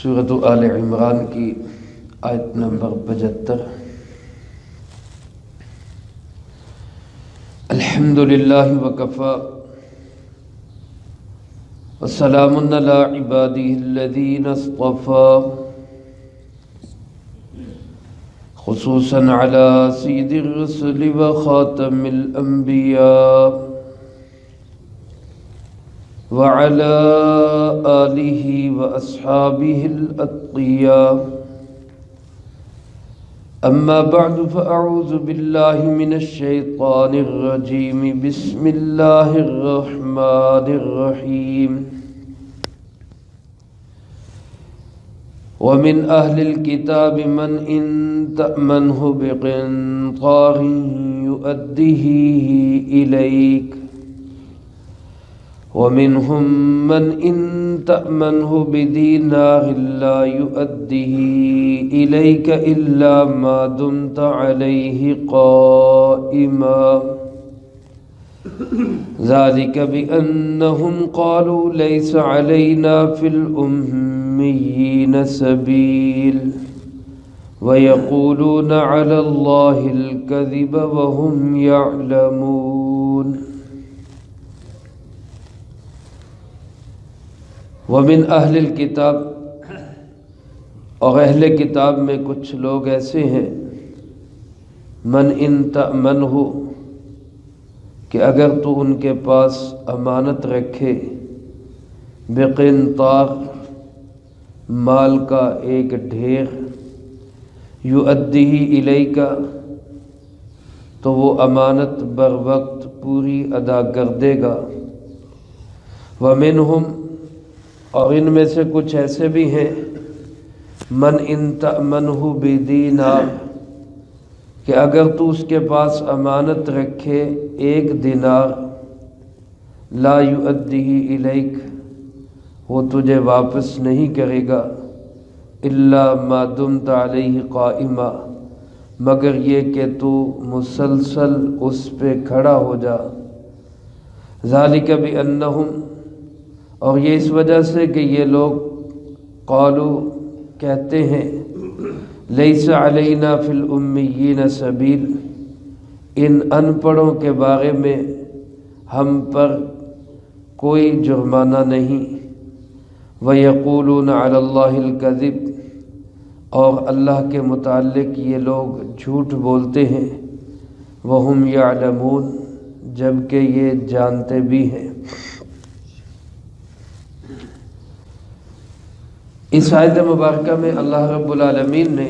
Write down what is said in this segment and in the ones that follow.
سورۃ آل عمران کی آیت نمبر 75۔ الحمدللہ وکفی وسلام علی عبادہ الذین اصطفی، خصوصا علی سید الرسل وخاتم الانبیاء وعلى آلہ واصحابہ الاتقیاء، اما بعد فاعوذ باللہ من الشیطان الرجیم، بسم اللہ الرحمن الرحیم۔ ومن اہل الكتاب من ان تأمنہ بقنطار یؤدیہ الیک، ومنهم من إن تأمنه بدينار لا يؤديه إليك إلا ما دمت عليه قائما، ذلك بأنهم قالوا ليس علينا في الأميين سبيل، ويقولون على الله الكذب وهم يعلمون۔ ومن اہل الکتاب، اور اہل کتاب میں کچھ لوگ ایسے ہیں، من ان تأمنہ، کہ اگر تو ان کے پاس امانت رکھے، بقنطار، مال کا ایک ڈھیر، یؤدیہ الیک، تو وہ امانت بر وقت پوری ادا کر دے گا۔ ومنہم، اور ان میں سے کچھ ایسے بھی ہیں، من ان تأمنہ بدینار، کہ اگر تو اس کے پاس امانت رکھے 1 دینار، لا یؤدیہ الیک، وہ تجھے واپس نہیں کرے گا، الا ما دمت علیہ قائما، مگر یہ کہ تو مسلسل اس پہ کھڑا ہو جا۔ ذالک بانہم، اور یہ اس وجہ سے کہ یہ لوگ قالو، کہتے ہیں، لیس علینا فی الامیین سبیل، ان ان پڑھوں کے بارے میں ہم پر کوئی جرمانہ نہیں۔ ویقولون علی اللہ الکذب، اور اللہ کے متعلق یہ لوگ جھوٹ بولتے ہیں، وہم یعلمون، جبکہ یہ جانتے بھی ہیں۔ اس آیت مبارکہ میں اللہ رب العالمین نے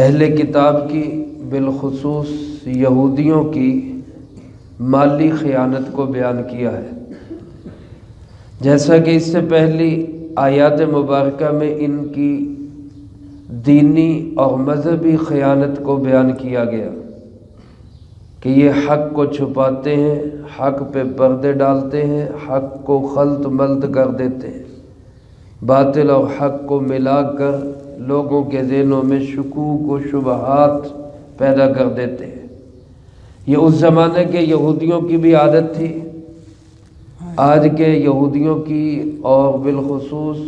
اہل کتاب کی، بالخصوص یہودیوں کی مالی خیانت کو بیان کیا ہے، جیسا کہ اس سے پہلی آیات مبارکہ میں ان کی دینی اور مذہبی خیانت کو بیان کیا گیا کہ یہ حق کو چھپاتے ہیں، حق پہ پردے ڈالتے ہیں، حق کو خلط ملط کر دیتے ہیں، باطل اور حق کو ملا کر لوگوں کے ذہنوں میں شکوک و شبہات پیدا کر دیتے ہیں۔ یہ اس زمانے کے یہودیوں کی بھی عادت تھی، آج کے یہودیوں کی، اور بالخصوص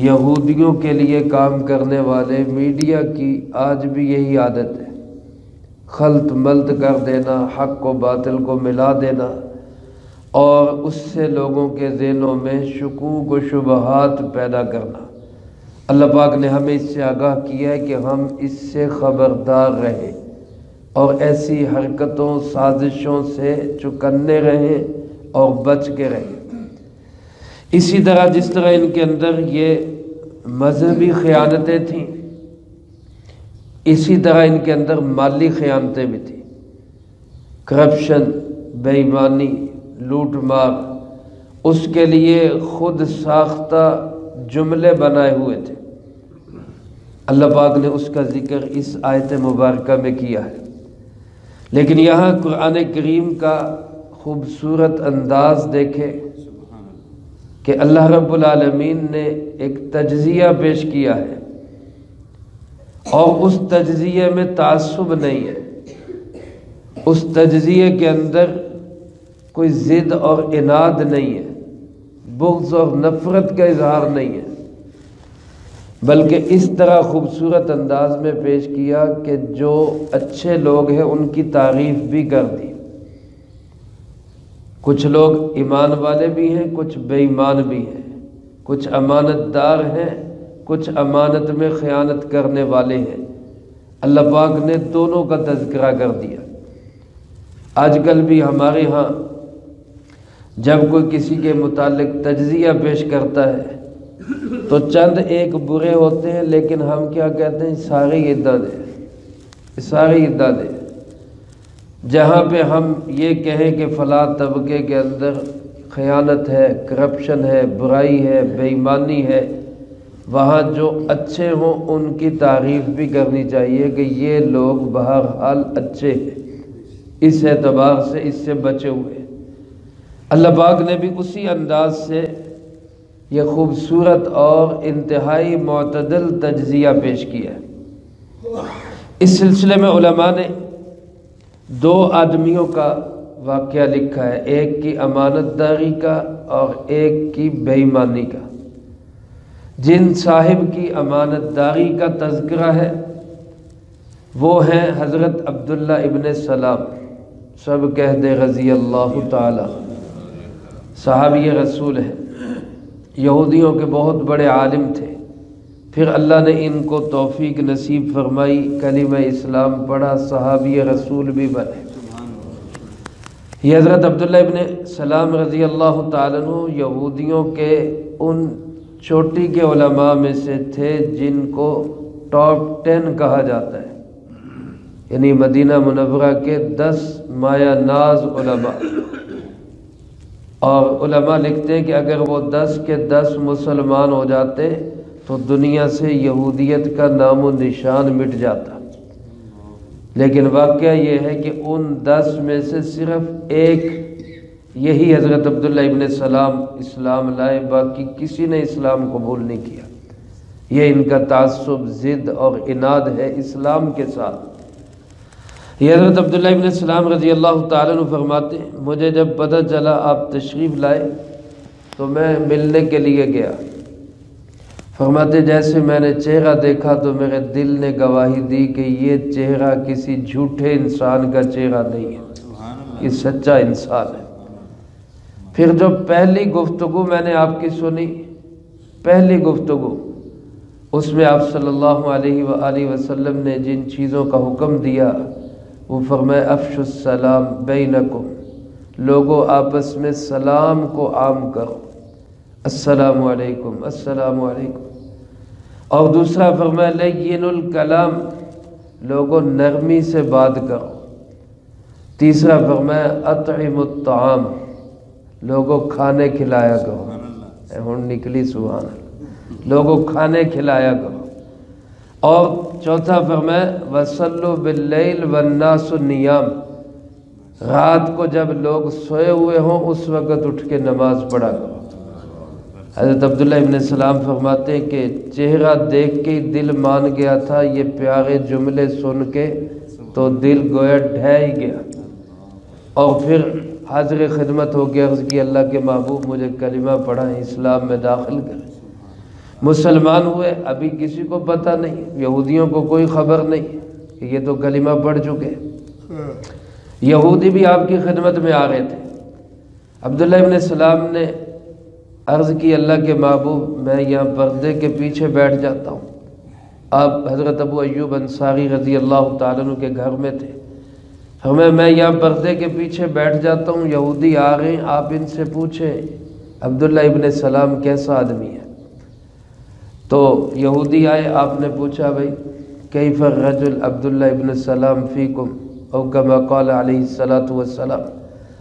یہودیوں کے لیے کام کرنے والے میڈیا کی آج بھی یہی عادت ہے، خلط ملط کر دینا، حق کو باطل کو ملا دینا، اور اس سے لوگوں کے ذہنوں میں شکوک و شبہات پیدا کرنا۔ اللہ پاک نے ہمیں اس سے آگاہ کیا ہے کہ ہم اس سے خبردار رہیں اور ایسی حرکتوں، سازشوں سے چکنے رہیں اور بچ کے رہیں۔ اسی طرح جس طرح ان کے اندر یہ مذہبی خیانتیں تھیں، اسی طرح ان کے اندر مالی خیانتیں بھی تھیں، کرپشن، بے ایمانی، لوٹ مار، اس کے لیے خود ساختہ جملے بنائے ہوئے تھے۔ اللہ پاک نے اس کا ذکر اس آیت مبارکہ میں کیا ہے، لیکن یہاں قرآن کریم کا خوبصورت انداز دیکھے کہ اللہ رب العالمین نے ایک تجزیہ پیش کیا ہے، اور اس تجزیے میں تعصب نہیں ہے، اس تجزیے کے اندر کوئی ضد اور عناد نہیں ہے، بغض اور نفرت کا اظہار نہیں ہے، بلکہ اس طرح خوبصورت انداز میں پیش کیا کہ جو اچھے لوگ ہیں ان کی تعریف بھی کر دی۔ کچھ لوگ ایمان والے بھی ہیں، کچھ بے ایمان بھی ہیں، کچھ امانت دار ہیں، کچھ امانت میں خیانت کرنے والے ہیں۔ اللہ پاک نے دونوں کا تذکرہ کر دیا۔ آج کل بھی ہمارے ہاں جب کوئی کسی کے متعلق تجزیہ پیش کرتا ہے تو چند ایک برے ہوتے ہیں، لیکن ہم کیا کہتے ہیں؟ سارے عدد ہے، سارے عدد ہے۔ جہاں پہ ہم یہ کہیں کہ فلاں طبقے کے اندر خیانت ہے، کرپشن ہے، برائی ہے، بے ایمانی ہے، وہاں جو اچھے ہوں ان کی تعریف بھی کرنی چاہیے کہ یہ لوگ بہرحال اچھے ہیں، اس اعتبار سے اس سے بچے ہوئے۔ اللہ پاک نے بھی اسی انداز سے یہ خوبصورت اور انتہائی معتدل تجزیہ پیش کیا ہے۔ اس سلسلے میں علماء نے دو آدمیوں کا واقعہ لکھا ہے، ایک کی امانت داری کا اور ایک کی بے ایمانی کا۔ جن صاحب کی امانت داری کا تذکرہ ہے وہ ہیں حضرت عبداللہ ابن سلام، سب کہہ دے رضی اللہ تعالی، صحابی رسول ہیں، یہودیوں کے بہت بڑے عالم تھے۔ پھر اللہ نے ان کو توفیق نصیب فرمائی، کلمہ اسلام پڑھا، صحابی رسول بھی بنے۔ یہ حضرت عبداللہ ابن سلام رضی اللہ تعالیٰ عنہ یہودیوں کے ان چوٹی کے علماء میں سے تھے جن کو ٹاپ 10 کہا جاتا ہے، یعنی مدینہ منورہ کے 10 مایہ ناز علماء۔ اور علماء لکھتے ہیں کہ اگر وہ 10 کے 10 مسلمان ہو جاتے تو دنیا سے یہودیت کا نام و نشان مٹ جاتا، لیکن واقعہ یہ ہے کہ ان 10 میں سے صرف ایک یہی حضرت عبداللہ ابن سلام اسلام لائے، باقی کسی نے اسلام قبول نہیں کیا۔ یہ ان کا تعصب، ضد اور عناد ہے اسلام کے ساتھ۔ یہ حضرت عبداللہ ابن سلام رضی اللہ تعالیٰ عنہ فرماتے ہیں، مجھے جب پتہ چلا آپ تشریف لائے تو میں ملنے کے لیے گیا۔ فرماتے جیسے میں نے چہرہ دیکھا تو میرے دل نے گواہی دی کہ یہ چہرہ کسی جھوٹے انسان کا چہرہ نہیں ہے، یہ سچا انسان ہے۔ پھر جو پہلی گفتگو میں نے آپ کی سنی، پہلی گفتگو، اس میں آپ صلی اللہ علیہ وآلہ وسلم نے جن چیزوں کا حکم دیا وہ فرمائے افشوا السلام بینکم، لوگوں آپس میں سلام کو عام کرو، السلام علیکم السلام علیکم۔ اور دوسرا فرمایا لین الکلام، لوگوں نرمی سے بات کرو۔ تیسرا فرمایا اطعموا الطعام، لوگوں کھانے کھلایا کرو، ہن نکلی سبحان اللہ، لوگوں کھانے کھلایا کرو۔ اور چوتھا فرمایا وصلوا باللیل والناس نیام، رات کو جب لوگ سوئے ہوئے ہوں اس وقت اٹھ کے نماز پڑھا کرو۔ حضرت عبداللہ ابن سلام فرماتے ہیں کہ چہرہ دیکھ کے دل مان گیا تھا، یہ پیارے جملے سن کے تو دل گویا ڈھہ ہی گیا، اور پھر حاضر خدمت ہو کے عرض کی اللہ کے محبوب مجھے کلمہ پڑھائیں، اسلام میں داخل کریں۔ مسلمان ہوئے، ابھی کسی کو پتہ نہیں، یہودیوں کو کوئی خبر نہیں کہ یہ تو کلمہ پڑھ چکے۔ یہودی بھی آپ کی خدمت میں آ رہے تھے۔ عبداللہ ابن سلام نے عرض کی اللہ کے محبوب میں یہاں پردے کے پیچھے بیٹھ جاتا ہوں۔ آپ حضرت ابو ایوب انصاری رضی اللہ تعالیٰ عنہ کے گھر میں تھے، میں یہاں پردے کے پیچھے بیٹھ جاتا ہوں، یہودی آ گئے، آپ ان سے پوچھیں عبداللہ ابن سلام کیسا آدمی ہے۔ تو یہودی آئے، آپ نے پوچھا بھائی کیف الرجل عبداللہ ابن سلام فیکم او کما قال علیہ الصلاۃ والسلام،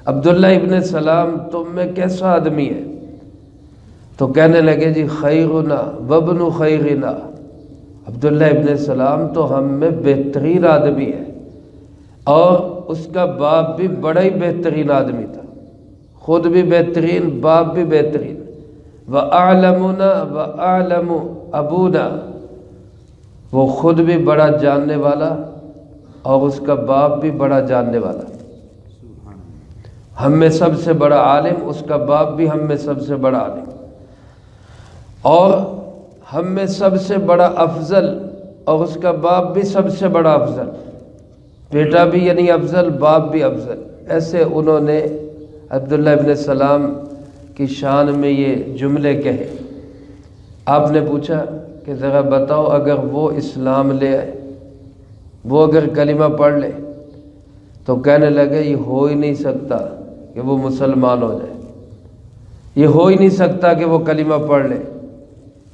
عبداللہ ابن سلام تم میں کیسا آدمی ہے؟ تو کہنے لگے جی خیرنا وابن خیرنا، عبداللہ ابن سلام تو ہم میں بہترین آدمی ہے، اور اس کا باپ بھی بڑا ہی بہترین آدمی تھا، خود بھی بہترین، باپ بھی بہترین۔ وَأَعْلَمُنَا وَأَعْلَمُ أَبُونَا، وہ خود بھی بڑا جاننے والا اور اس کا باپ بھی بڑا جاننے والا۔ ہم میں سب سے بڑا عالم، اس کا باپ بھی ہم میں سب سے بڑا عالم، اور ہم میں سب سے بڑا افضل اور اس کا باپ بھی سب سے بڑا افضل، بیٹا بھی یعنی افضل، باپ بھی افضل۔ ایسے انہوں نے عبداللہ ابن سلام کی شان میں یہ جملے کہے۔ آپ نے پوچھا کہ ذرا بتاؤ اگر وہ اسلام لے آئے، وہ اگر کلمہ پڑھ لے، تو کہنے لگے یہ ہو ہی نہیں سکتا کہ وہ مسلمان ہو جائے، یہ ہو ہی نہیں سکتا کہ وہ کلمہ پڑھ لے۔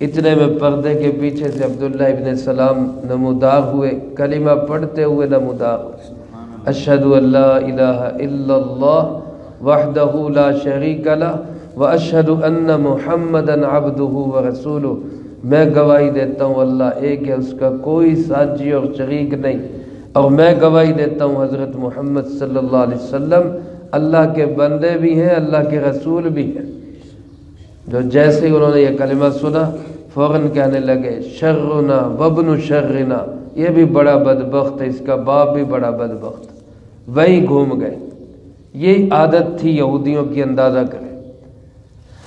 اتنے میں پردے کے پیچھے سے عبداللہ ابن سلام نمودار ہوئے، کلمہ پڑھتے ہوئے نمودار ہوئے، اشہد ان لا الہ الا اللہ وحدہ لا شریک لہ واشہد ان محمدا عبدہ ورسولہ، میں گواہی دیتا ہوں اللہ ایک ہے، اس کا کوئی ساتھی اور شریک نہیں، اور میں گواہی دیتا ہوں حضرت محمد صلی اللہ علیہ وسلم اللہ کے بندے بھی ہیں، اللہ کے رسول بھی ہیں۔ جو جیسے ہی انہوں نے یہ کلمہ سنا فوراً کہنے لگے شرنا وابن شرنا، یہ بھی بڑا بدبخت ہے، اس کا باپ بھی بڑا بدبخت، وہی گھوم گئے۔ یہ عادت تھی یہودیوں کی، اندازہ کریں۔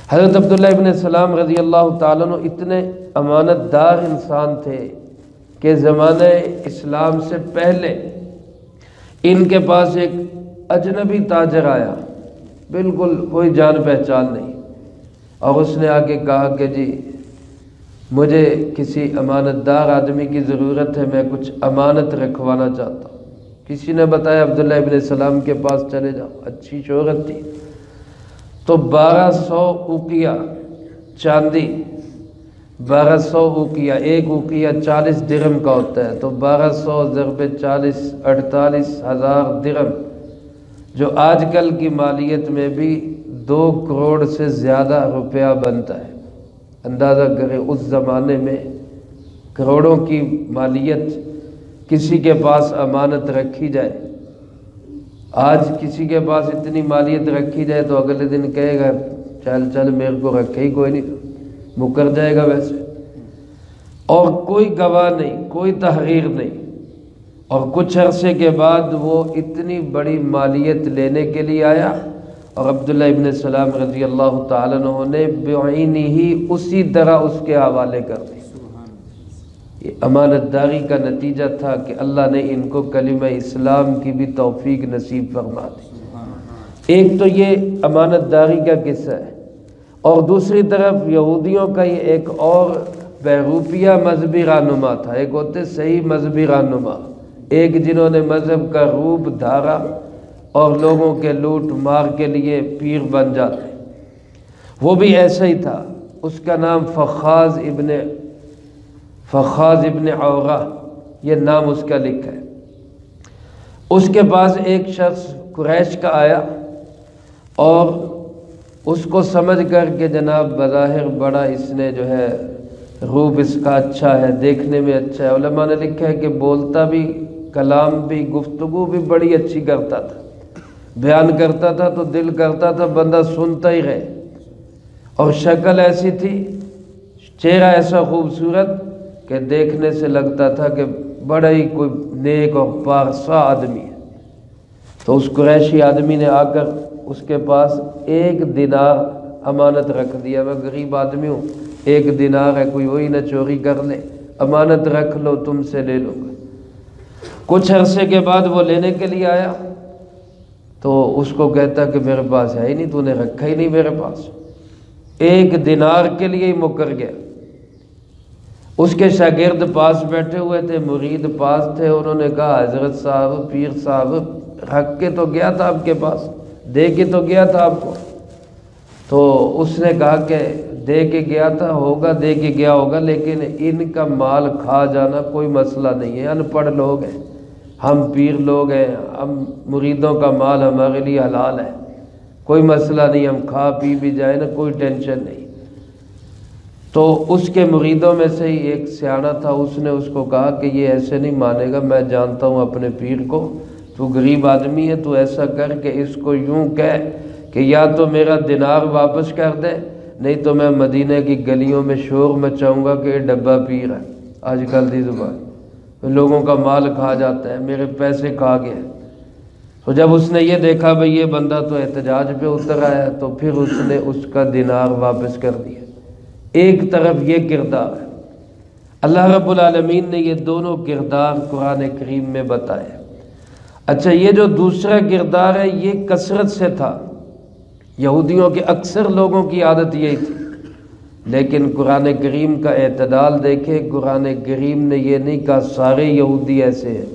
حضرت عبداللہ ابن سلام رضی اللہ تعالیٰ عنہ اتنے امانت دار انسان تھے کہ زمانہ اسلام سے پہلے ان کے پاس ایک اجنبی تاجر آیا، بالکل کوئی جان پہچان نہیں، اور اس نے آ کے کہا کہ جی مجھے کسی امانت دار آدمی کی ضرورت ہے، میں کچھ امانت رکھوانا چاہتا ہوں۔ کسی نے بتایا عبداللہ ابن سلام کے پاس چلے جاؤ، اچھی شہرت تھی۔ تو 1200 اوقیہ چاندی، 1200 اوقیہ، ایک اوقیہ 40 درہم کا ہوتا ہے، تو 1200 ضرب 40 48,000 درہم، جو آج کل کی مالیت میں بھی 2 کروڑ سے زیادہ روپیہ بنتا ہے۔ اندازہ کریں اس زمانے میں کروڑوں کی مالیت کسی کے پاس امانت رکھی جائے۔ آج کسی کے پاس اتنی مالیت رکھی جائے تو اگلے دن کہے گا چل چل میرے کو رکھے ہی کوئی نہیں، مکر جائے گا ویسے، اور کوئی گواہ نہیں، کوئی تحریر نہیں۔ اور کچھ عرصے کے بعد وہ اتنی بڑی مالیت لینے کے لیے آیا، اور عبداللہ ابن سلام رضی اللہ تعالیٰ عنہ نے بعینی ہی اسی طرح اس کے حوالے کر دی۔ یہ امانت داری کا نتیجہ تھا کہ اللہ نے ان کو کلمہ اسلام کی بھی توفیق نصیب فرما دی۔ ایک تو یہ امانت داری کا قصہ ہے، اور دوسری طرف یہودیوں کا یہ ایک اور بہروپیہ مذہبی رہنما تھا۔ ایک ہوتے صحیح مذہبی رہنما، ایک جنہوں نے مذہب کا روپ دھارا اور لوگوں کے لوٹ مار کے لیے پیر بن جاتے، وہ بھی ایسا ہی تھا۔ اس کا نام فخاذ ابن عورہ، یہ نام اس کا لکھا ہے۔ اس کے پاس ایک شخص قریش کا آیا، اور اس کو سمجھ کر کہ جناب بظاہر بڑا اس نے جو ہے روپ اس کا اچھا ہے، دیکھنے میں اچھا ہے، علماء نے لکھا ہے کہ بولتا بھی، کلام بھی، گفتگو بھی بڑی اچھی کرتا تھا، بیان کرتا تھا تو دل کرتا تھا بندہ سنتا ہی رہے، اور شکل ایسی تھی، چہرہ ایسا خوبصورت کہ دیکھنے سے لگتا تھا کہ بڑا ہی کوئی نیک اور پارسا آدمی ہے۔ تو اس قریشی آدمی نے آ کر اس کے پاس 1 دینار امانت رکھ دیا، میں غریب آدمی ہوں، 1 دینار ہے، کوئی وہی نہ چوری کر لے، امانت رکھ لو، تم سے لے لوں گا۔ کچھ عرصے کے بعد وہ لینے کے لیے آیا تو اس کو کہتا کہ میرے پاس ہے ہی نہیں، تو نے رکھا ہی نہیں میرے پاس، 1 دینار کے لیے ہی مکر گیا۔ اس کے شاگرد پاس بیٹھے ہوئے تھے، مرید پاس تھے، انہوں نے کہا حضرت صاحب، پیر صاحب، رکھ کے تو گیا تھا آپ کے پاس، دے کے تو گیا تھا آپ کو۔ تو اس نے کہا کہ دے کے گیا تھا، ہوگا دے کے گیا ہوگا، لیکن ان کا مال کھا جانا کوئی مسئلہ نہیں ہے، ان پڑھ لوگ ہیں، ہم پیر لوگ ہیں، ہم مریدوں کا مال ہمارے لیے حلال ہے، کوئی مسئلہ نہیں، ہم کھا پی بھی جائیں نا، کوئی ٹینشن نہیں۔ تو اس کے مریدوں میں سے ہی ایک سیاںا تھا، اس نے اس کو کہا کہ یہ ایسے نہیں مانے گا، میں جانتا ہوں اپنے پیر کو، تو غریب آدمی ہے، تو ایسا کر کے اس کو یوں کہہ کہ یا تو میرا دینار واپس کر دے، نہیں تو میں مدینہ کی گلیوں میں شور مچاؤں گا کہ یہ ڈبہ پیر ہے، آج کل دی زبان لوگوں کا مال کھا جاتا ہے، میرے پیسے کھا گیا۔ تو جب اس نے یہ دیکھا بھئی یہ بندہ تو احتجاج پہ اتر آیا تو پھر اس نے اس کا دینار واپس کر دیا۔ ایک طرف یہ کردار ہے، اللہ رب العالمین نے یہ دونوں کردار قرآن کریم میں بتائے۔ اچھا، یہ جو دوسرا کردار ہے یہ کثرت سے تھا، یہودیوں کے اکثر لوگوں کی عادت یہی تھی، لیکن قرآن کریم کا اعتدال دیکھیں، قرآن کریم نے یہ نہیں کہا سارے یہودی ایسے ہیں،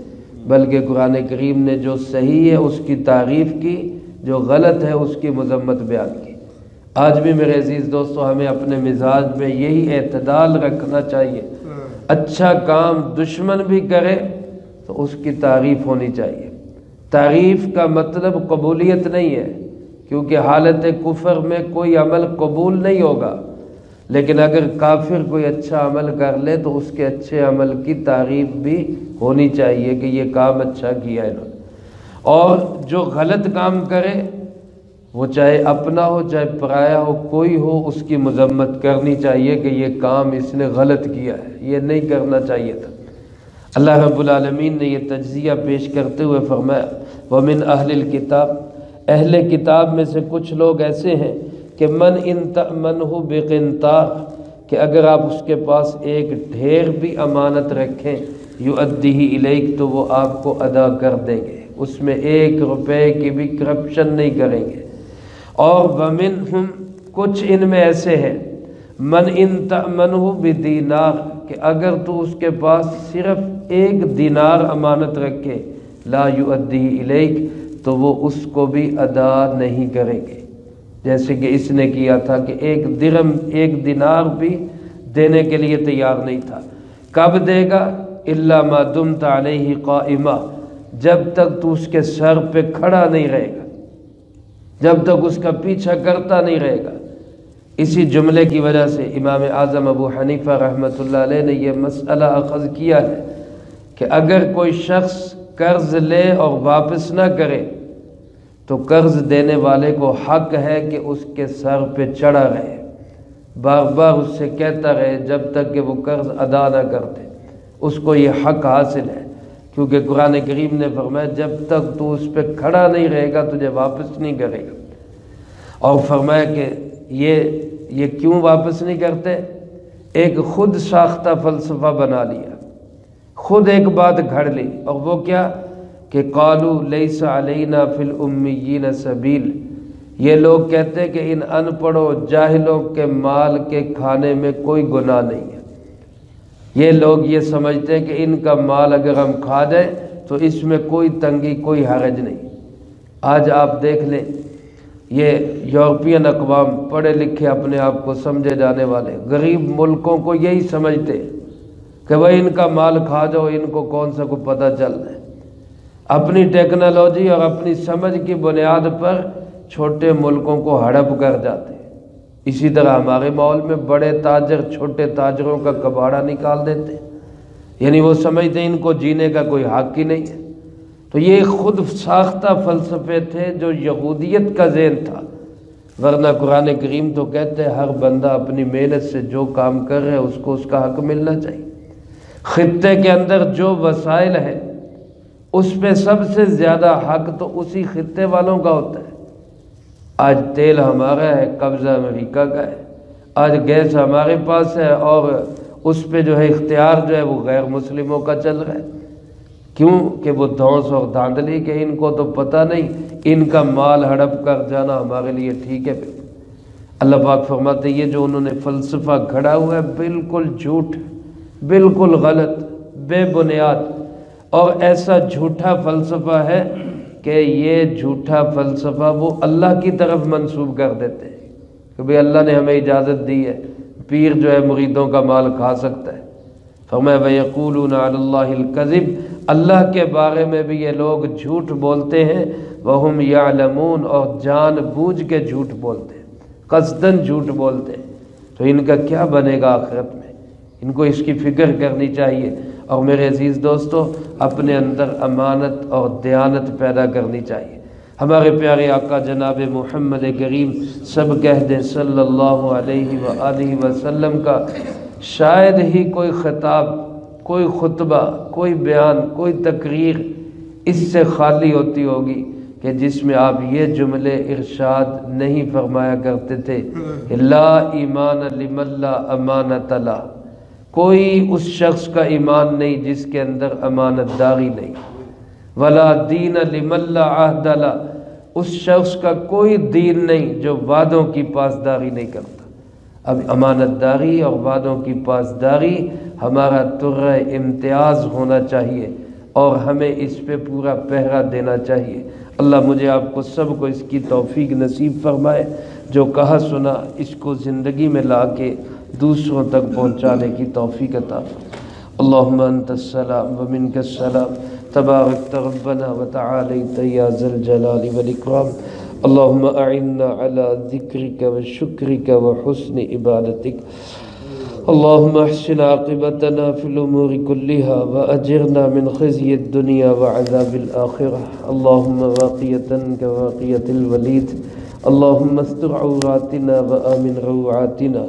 بلکہ قرآن کریم نے جو صحیح ہے اس کی تعریف کی، جو غلط ہے اس کی مذمت بیان کی۔ آج بھی میرے عزیز دوستو ہمیں اپنے مزاج میں یہی اعتدال رکھنا چاہیے، اچھا کام دشمن بھی کرے تو اس کی تعریف ہونی چاہیے۔ تعریف کا مطلب قبولیت نہیں ہے، کیونکہ حالت کفر میں کوئی عمل قبول نہیں ہوگا، لیکن اگر کافر کوئی اچھا عمل کر لے تو اس کے اچھے عمل کی تعریف بھی ہونی چاہیے کہ یہ کام اچھا کیا ہے انہوں نے۔ اور جو غلط کام کرے وہ چاہے اپنا ہو چاہے پرایا ہو، کوئی ہو، اس کی مذمت کرنی چاہیے کہ یہ کام اس نے غلط کیا ہے، یہ نہیں کرنا چاہیے تھا۔ اللہ رب العالمین نے یہ تجزیہ پیش کرتے ہوئے فرمایا وَمِنْ أَهْلِ الْكِتَابِ، اہل کتاب میں سے کچھ لوگ ایسے ہیں کہ من ان تأمنہ بقنطار، کہ اگر آپ اس کے پاس ایک ڈھیر بھی امانت رکھیں، یؤدیہ الیک، تو وہ آپ کو ادا کر دیں گے، اس میں 1 روپے کی بھی کرپشن نہیں کریں گے۔ اور ومنہم، کچھ ان میں ایسے ہیں، من ان تأمنہ بدینار، کہ اگر تو اس کے پاس صرف 1 دینار امانت رکھے، لا یؤدیہ الیک، تو وہ اس کو بھی ادا نہیں کریں گے، جیسے کہ اس نے کیا تھا کہ 1 درہم 1 دینار بھی دینے کے لیے تیار نہیں تھا۔ کب دے گا؟ الا ما دمت علیہ قائما، جب تک تو اس کے سر پہ کھڑا نہیں رہے گا، جب تک اس کا پیچھا کرتا نہیں رہے گا۔ اسی جملے کی وجہ سے امام اعظم ابو حنیفہ رحمۃ اللہ علیہ نے یہ مسئلہ اخذ کیا ہے کہ اگر کوئی شخص قرض لے اور واپس نہ کرے تو قرض دینے والے کو حق ہے کہ اس کے سر پہ چڑھا رہے، بار بار اس سے کہتا رہے جب تک کہ وہ قرض ادا نہ کرتے، اس کو یہ حق حاصل ہے، کیونکہ قرآن کریم نے فرمایا جب تک تو اس پہ کھڑا نہیں رہے گا تجھے واپس نہیں کرے گا۔ اور فرمایا کہ یہ کیوں واپس نہیں کرتے؟ ایک خود ساختہ فلسفہ بنا لیا، خود ایک بات گھڑ لی، اور وہ کیا کہ قالوا لیس علینا فی الامیین سبیل، یہ لوگ کہتے کہ ان ان پڑھوں جاہلوں کے مال کے کھانے میں کوئی گناہ نہیں ہے۔ یہ لوگ یہ سمجھتے ہیں کہ ان کا مال اگر ہم کھا جائیں تو اس میں کوئی تنگی کوئی حرج نہیں۔ آج آپ دیکھ لیں یہ یورپین اقوام پڑھے لکھے اپنے آپ کو سمجھے جانے والے غریب ملکوں کو یہی سمجھتے کہ بھائی ان کا مال کھا جاؤ، ان کو کون سا کو پتہ چل رہا ہے۔ اپنی ٹیکنالوجی اور اپنی سمجھ کی بنیاد پر چھوٹے ملکوں کو ہڑپ کر جاتے ہیں۔ اسی طرح ہمارے ماحول میں بڑے تاجر چھوٹے تاجروں کا کباڑہ نکال دیتے ہیں، یعنی وہ سمجھتے ہیں ان کو جینے کا کوئی حق ہی نہیں ہے۔ تو یہ خود ساختہ فلسفے تھے جو یہودیت کا ذہن تھا، ورنہ قرآن کریم تو کہتے ہیں ہر بندہ اپنی محنت سے جو کام کر رہا ہے اس کو اس کا حق ملنا چاہیے۔ خطے کے اندر جو وسائل ہیں اس پہ سب سے زیادہ حق تو اسی خطے والوں کا ہوتا ہے۔ آج تیل ہمارا ہے، قبضہ امریکہ کا ہے، آج گیس ہمارے پاس ہے، اور اس پہ جو ہے اختیار جو ہے وہ غیر مسلموں کا چل رہا ہے۔ کیوں کہ وہ دھونس اور دھاندلی کہ ان کو تو پتہ نہیں، ان کا مال ہڑپ کر جانا ہمارے لیے ٹھیک ہے۔ اللہ پاک فرماتے ہیں یہ جو انہوں نے فلسفہ گھڑا ہوا ہے بالکل جھوٹ، بالکل غلط، بے بنیاد، اور ایسا جھوٹا فلسفہ ہے کہ یہ جھوٹا فلسفہ وہ اللہ کی طرف منسوب کر دیتے ہیں کہ بھئی اللہ نے ہمیں اجازت دی ہے، پیر جو ہے مریدوں کا مال کھا سکتا ہے۔ فرمایا وَيَقُولُونَ عَلَى اللَّهِ الْكَذِبَ، اللہ کے بارے میں بھی یہ لوگ جھوٹ بولتے ہیں، وَهُمْ يَعْلَمُونَ، اور جان بوجھ کے جھوٹ بولتے ہیں، قصداً جھوٹ بولتے ہیں۔ تو ان کا کیا بنے گا آخرت میں؟ ان کو اس کی فکر کرنی چاہیے۔ اور میرے عزیز دوستو اپنے اندر امانت اور دیانت پیدا کرنی چاہیے۔ ہمارے پیارے آقا جناب محمد کریم سب کہہ دیں صلی اللہ علیہ وآلہ وسلم کا شاید ہی کوئی خطاب، کوئی خطبہ، کوئی بیان، کوئی تقریر اس سے خالی ہوتی ہوگی کہ جس میں آپ یہ جملے ارشاد نہیں فرمایا کرتے تھے لا ایمان لمن لا امانت لا، کوئی اس شخص کا ایمان نہیں جس کے اندر امانت داری نہیں، ولا دین لمن لا عہد لا، اس شخص کا کوئی دین نہیں جو وعدوں کی پاسداری نہیں کرتا۔ اب امانت داری اور وعدوں کی پاسداری ہمارا ترہ امتیاز ہونا چاہیے اور ہمیں اس پہ پورا پہرا دینا چاہیے۔ اللہ مجھے آپ کو سب کو اس کی توفیق نصیب فرمائے، جو کہا سنا اس کو زندگی میں لا کے دوسروں تک پہنچانے کی توفیق عطا فرمائے۔ اللہم انت السلام ومنک السلام تبارکت ربنا وتعالیت یا ذا الجلال والاکرام۔ اللہم اعنا علی ذکرک وشکرک وحسن عبادتک۔ اللہم احسن عاقبتنا فی الامور کلہا واجرنا من خزی الدنیا وعذاب الآخرہ۔ اللہم واقیتا کواقیت الولید، اللہم استر عوراتنا وآمن روعاتنا۔